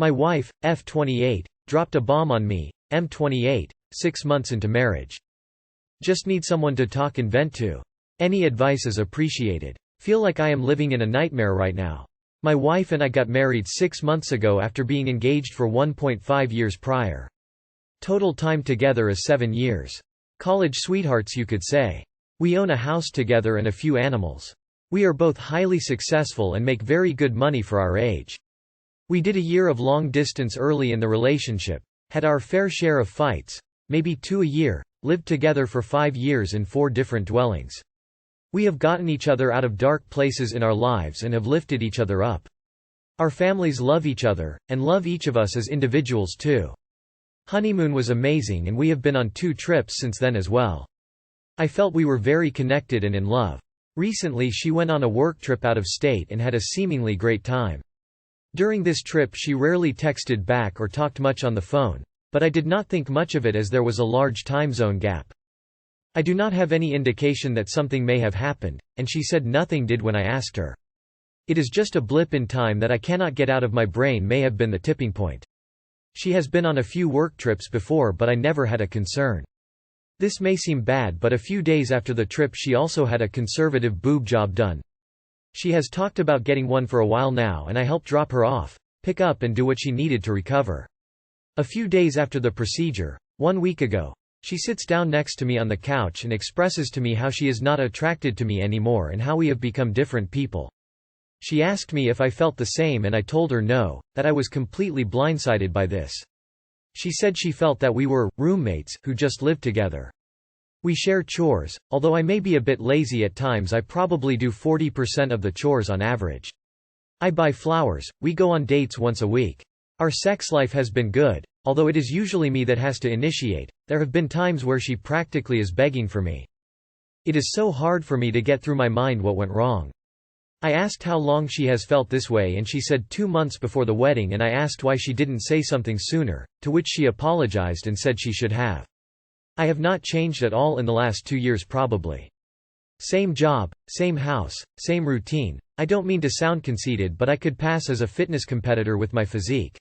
My wife, F28, dropped a bomb on me, M28, 6 months into marriage. Just need someone to talk and vent to. Any advice is appreciated. Feel like I am living in a nightmare right now. My wife and I got married 6 months ago after being engaged for 1.5 years prior. Total time together is 7 years. College sweethearts, you could say. We own a house together and a few animals. We are both highly successful and make very good money for our age. We did a year of long distance early in the relationship, had our fair share of fights, maybe 2 a year, lived together for 5 years in 4 different dwellings. We have gotten each other out of dark places in our lives and have lifted each other up. Our families love each other, and love each of us as individuals too. Honeymoon was amazing and we have been on 2 trips since then as well. I felt we were very connected and in love. Recently she went on a work trip out of state and had a seemingly great time. During this trip she rarely texted back or talked much on the phone, but I did not think much of it as there was a large time zone gap. I do not have any indication that something may have happened, and she said nothing did when I asked her. It is just a blip in time that I cannot get out of my brain, may have been the tipping point. She has been on a few work trips before, but I never had a concern. This may seem bad, but a few days after the trip she also had a conservative boob job done. She has talked about getting one for a while now and I helped drop her off, pick up and do what she needed to recover. A few days after the procedure, 1 week ago, she sits down next to me on the couch and expresses to me how she is not attracted to me anymore and how we have become different people. She asked me if I felt the same and I told her no, that I was completely blindsided by this. She said she felt that we were roommates who just lived together. We share chores, although I may be a bit lazy at times. I probably do 40% of the chores on average. I buy flowers, we go on dates once a week. Our sex life has been good, although it is usually me that has to initiate. There have been times where she practically is begging for me. It is so hard for me to get through my mind what went wrong. I asked how long she has felt this way and she said 2 months before the wedding, and I asked why she didn't say something sooner, to which she apologized and said she should have. I have not changed at all in the last 2 years probably. Same job, same house, same routine. I don't mean to sound conceited, but I could pass as a fitness competitor with my physique.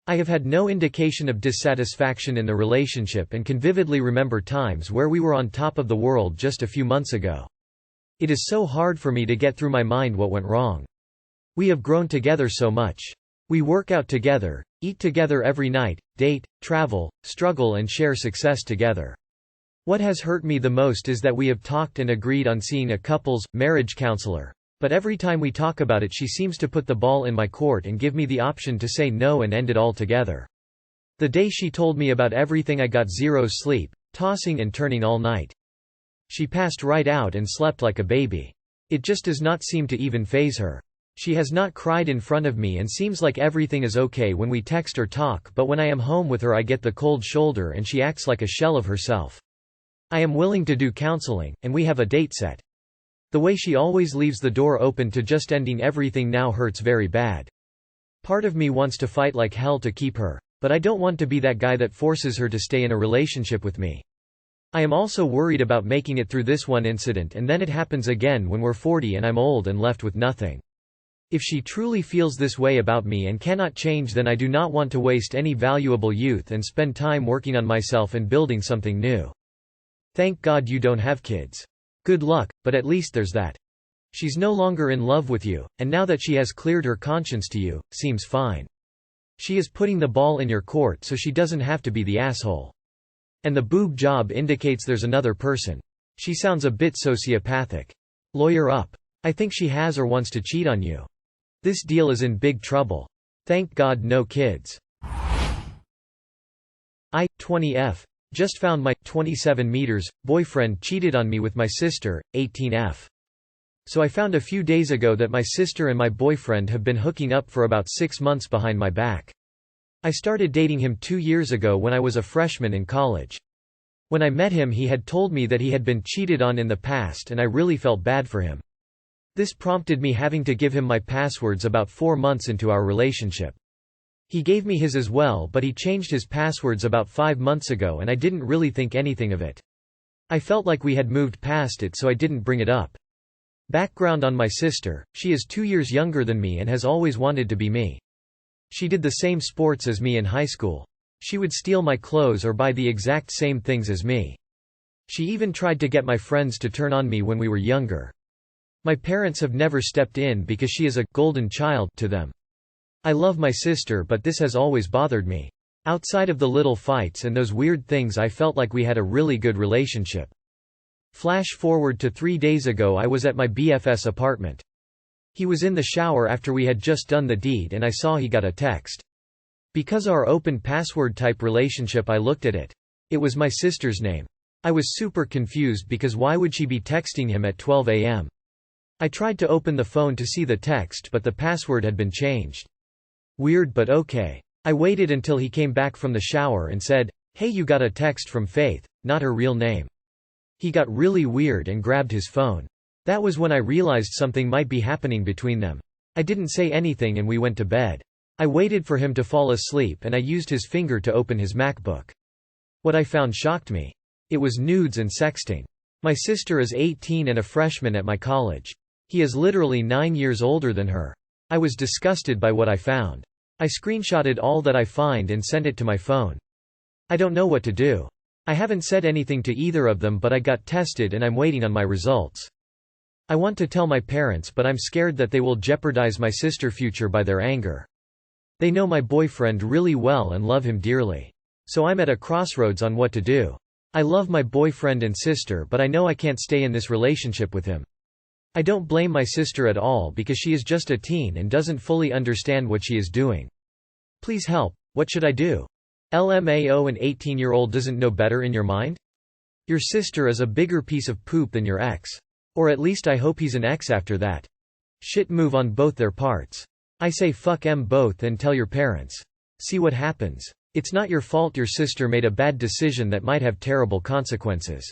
I have had no indication of dissatisfaction in the relationship and can vividly remember times where we were on top of the world just a few months ago. It is so hard for me to get through my mind what went wrong. We have grown together so much. We work out together, eat together every night, date, travel, struggle and share success together. What has hurt me the most is that we have talked and agreed on seeing a couples, marriage counselor. But every time we talk about it she seems to put the ball in my court and give me the option to say no and end it all together. The day she told me about everything I got 0 sleep, tossing and turning all night. She passed right out and slept like a baby. It just does not seem to even faze her. She has not cried in front of me and seems like everything is okay when we text or talk, but when I am home with her I get the cold shoulder and she acts like a shell of herself. I am willing to do counseling, and we have a date set. The way she always leaves the door open to just ending everything now hurts very bad. Part of me wants to fight like hell to keep her, but I don't want to be that guy that forces her to stay in a relationship with me. I am also worried about making it through this one incident and then it happens again when we're 40 and I'm old and left with nothing. If she truly feels this way about me and cannot change, then I do not want to waste any valuable youth and spend time working on myself and building something new. Thank God you don't have kids. Good luck, but at least there's that. She's no longer in love with you, and now that she has cleared her conscience to you, seems fine. She is putting the ball in your court so she doesn't have to be the asshole. And the boob job indicates there's another person. She sounds a bit sociopathic. Lawyer up. I think she has or wants to cheat on you. This deal is in big trouble. Thank God no kids. I, 20F. Just found my 27 meters boyfriend cheated on me with my sister, 18F. So I found a few days ago that my sister and my boyfriend have been hooking up for about 6 months behind my back. I started dating him 2 years ago when I was a freshman in college. When I met him he had told me that he had been cheated on in the past and I really felt bad for him. This prompted me having to give him my passwords about 4 months into our relationship. He gave me his as well, but he changed his passwords about 5 months ago and I didn't really think anything of it. I felt like we had moved past it, so I didn't bring it up. Background on my sister: she is 2 years younger than me and has always wanted to be me. She did the same sports as me in high school. She would steal my clothes or buy the exact same things as me. She even tried to get my friends to turn on me when we were younger. My parents have never stepped in because she is a golden child to them. I love my sister, but this has always bothered me. Outside of the little fights and those weird things, I felt like we had a really good relationship. Flash forward to 3 days ago, I was at my BF's apartment. He was in the shower after we had just done the deed and I saw he got a text. Because our open password type relationship, I looked at it. It was my sister's name. I was super confused because why would she be texting him at 12 a.m.? I tried to open the phone to see the text, but the password had been changed. Weird, but okay. I waited until he came back from the shower and said, "Hey, you got a text from Faith," not her real name. He got really weird and grabbed his phone. That was when I realized something might be happening between them. I didn't say anything and we went to bed. I waited for him to fall asleep and I used his finger to open his MacBook. What I found shocked me. It was nudes and sexting. My sister is 18 and a freshman at my college. He is literally 9 years older than her. I was disgusted by what I found. I screenshotted all that I find and sent it to my phone. I don't know what to do. I haven't said anything to either of them, but I got tested and I'm waiting on my results. I want to tell my parents, but I'm scared that they will jeopardize my sister's future by their anger. They know my boyfriend really well and love him dearly. So I'm at a crossroads on what to do. I love my boyfriend and sister, but I know I can't stay in this relationship with him. I don't blame my sister at all because she is just a teen and doesn't fully understand what she is doing. Please help, what should I do? LMAO, an 18-year-old doesn't know better in your mind? Your sister is a bigger piece of poop than your ex. Or at least I hope he's an ex after that. Shit move on both their parts. I say fuck 'em both and tell your parents. See what happens. It's not your fault your sister made a bad decision that might have terrible consequences.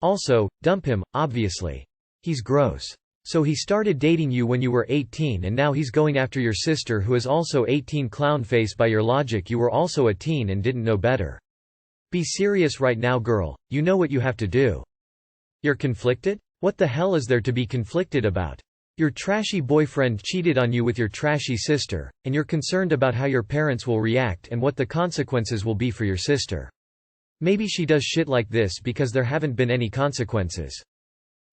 Also, dump him, obviously. He's gross. So he started dating you when you were 18 and now he's going after your sister who is also 18. Clownface, by your logic you were also a teen and didn't know better. Be serious right now, girl, you know what you have to do. You're conflicted? What the hell is there to be conflicted about? Your trashy boyfriend cheated on you with your trashy sister, and you're concerned about how your parents will react and what the consequences will be for your sister. Maybe she does shit like this because there haven't been any consequences.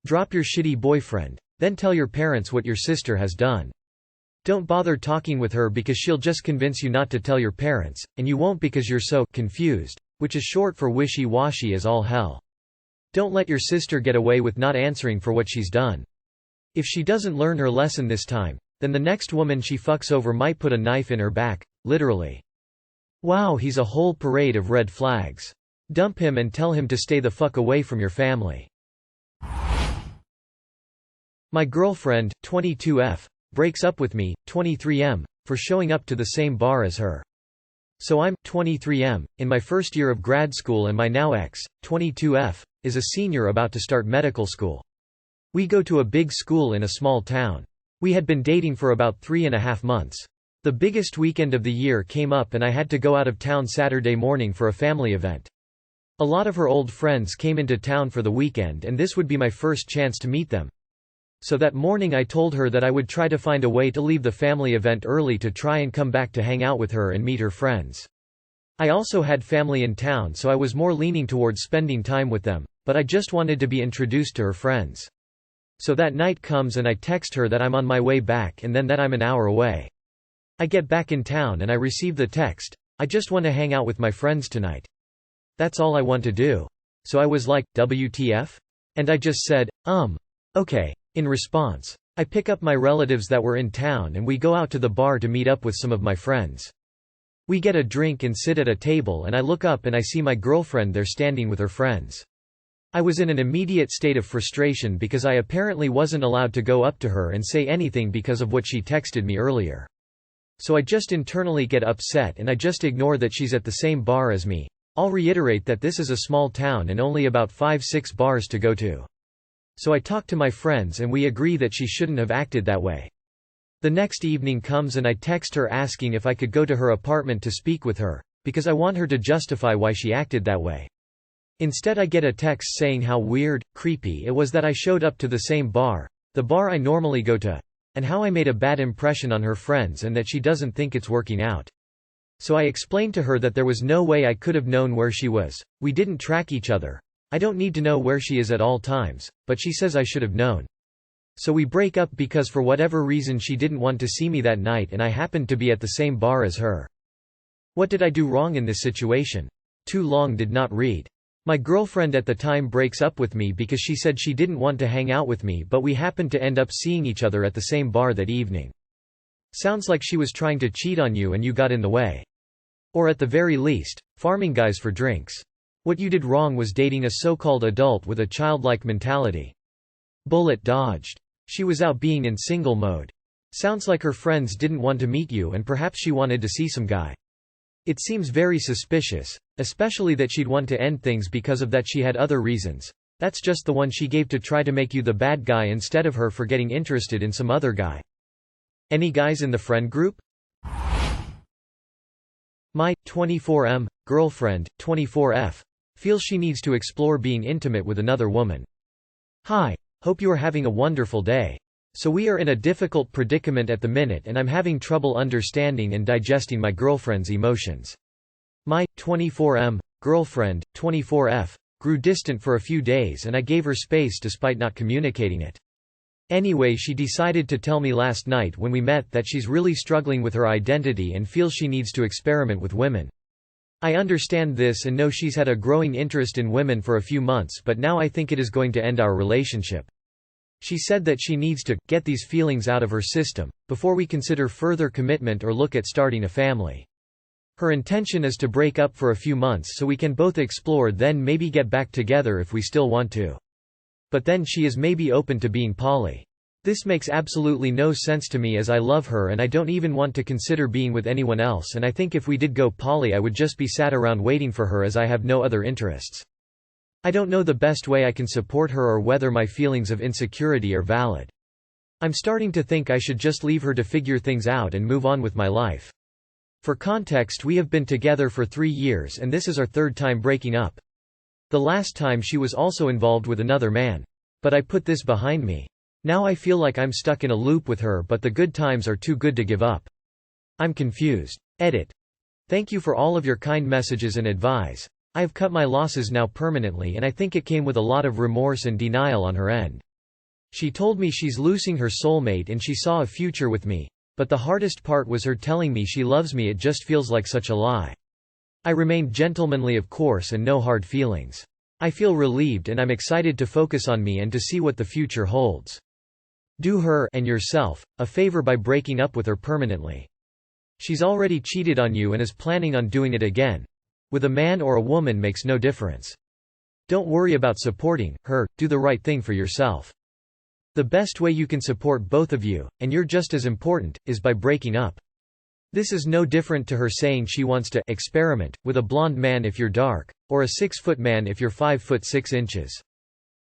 Drop your shitty boyfriend. Then tell your parents what your sister has done. Don't bother talking with her because she'll just convince you not to tell your parents, and you won't because you're so confused, which is short for wishy-washy as all hell. Don't let your sister get away with not answering for what she's done. If she doesn't learn her lesson this time, then the next woman she fucks over might put a knife in her back, literally. Wow, he's a whole parade of red flags. Dump him and tell him to stay the fuck away from your family. My girlfriend, 22F, breaks up with me, 23M, for showing up to the same bar as her. So I'm, 23M, in my first year of grad school and my now ex, 22F, is a senior about to start medical school. We go to a big school in a small town. We had been dating for about 3.5 months. The biggest weekend of the year came up and I had to go out of town Saturday morning for a family event. A lot of her old friends came into town for the weekend and this would be my first chance to meet them. So that morning I told her that I would try to find a way to leave the family event early to try and come back to hang out with her and meet her friends. I also had family in town, so I was more leaning towards spending time with them, but I just wanted to be introduced to her friends. So that night comes and I text her that I'm on my way back and then that I'm an hour away. I get back in town and I receive the text, "I just want to hang out with my friends tonight. That's all I want to do." So I was like, WTF? And I just said, okay. In response, I pick up my relatives that were in town and we go out to the bar to meet up with some of my friends. We get a drink and sit at a table and I look up and I see my girlfriend there standing with her friends. I was in an immediate state of frustration because I apparently wasn't allowed to go up to her and say anything because of what she texted me earlier. So I just internally get upset and I just ignore that she's at the same bar as me. I'll reiterate that this is a small town and only about 5-6 bars to go to. So I talk to my friends and we agree that she shouldn't have acted that way. The next evening comes and I text her asking if I could go to her apartment to speak with her, because I want her to justify why she acted that way. Instead I get a text saying how weird, creepy it was that I showed up to the same bar, the bar I normally go to, and how I made a bad impression on her friends and that she doesn't think it's working out. So I explained to her that there was no way I could have known where she was. We didn't track each other. I don't need to know where she is at all times, but she says I should have known. So we break up because for whatever reason she didn't want to see me that night and I happened to be at the same bar as her. What did I do wrong in this situation? Too long did not read. My girlfriend at the time breaks up with me because she said she didn't want to hang out with me, but we happened to end up seeing each other at the same bar that evening. Sounds like she was trying to cheat on you and you got in the way. Or at the very least, farming guys for drinks. What you did wrong was dating a so-called adult with a childlike mentality. Bullet dodged. She was out being in single mode. Sounds like her friends didn't want to meet you and perhaps she wanted to see some guy. It seems very suspicious, especially that she'd want to end things because of that. She had other reasons. That's just the one she gave to try to make you the bad guy instead of her for getting interested in some other guy. Any guys in the friend group? My 24M girlfriend, 24F, feels she needs to explore being intimate with another woman. Hi, hope you are having a wonderful day. So we are in a difficult predicament at the minute and I'm having trouble understanding and digesting my girlfriend's emotions. My 24M girlfriend, 24F, grew distant for a few days and I gave her space despite not communicating it. Anyway, she decided to tell me last night when we met that she's really struggling with her identity and feels she needs to experiment with women. I understand this and know she's had a growing interest in women for a few months, but now I think it is going to end our relationship. She said that she needs to get these feelings out of her system before we consider further commitment or look at starting a family. Her intention is to break up for a few months so we can both explore, then maybe get back together if we still want to. But then she is maybe open to being poly. This makes absolutely no sense to me as I love her and I don't even want to consider being with anyone else, and I think if we did go poly I would just be sat around waiting for her as I have no other interests. I don't know the best way I can support her or whether my feelings of insecurity are valid. I'm starting to think I should just leave her to figure things out and move on with my life. For context, we have been together for 3 years and this is our third time breaking up. The last time she was also involved with another man. But I put this behind me. Now I feel like I'm stuck in a loop with her, but the good times are too good to give up. I'm confused. Edit. Thank you for all of your kind messages and advice. I have cut my losses now permanently and I think it came with a lot of remorse and denial on her end. She told me she's losing her soulmate and she saw a future with me, but the hardest part was her telling me she loves me. It just feels like such a lie. I remained gentlemanly of course and no hard feelings. I feel relieved and I'm excited to focus on me and to see what the future holds. Do her and yourself a favor by breaking up with her permanently. She's already cheated on you and is planning on doing it again. With a man or a woman makes no difference. Don't worry about supporting her, do the right thing for yourself. The best way you can support both of you, and you're just as important, is by breaking up. This is no different to her saying she wants to experiment with a blonde man if you're dark, or a 6-foot man if you're 5 foot 6 inches.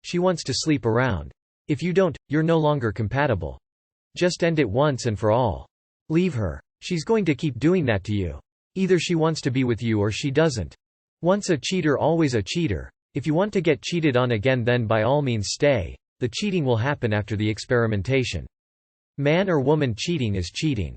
She wants to sleep around. If you don't, you're no longer compatible. Just end it once and for all. Leave her. She's going to keep doing that to you. Either she wants to be with you or she doesn't. Once a cheater, always a cheater. If you want to get cheated on again, then by all means stay. The cheating will happen after the experimentation. Man or woman cheating is cheating.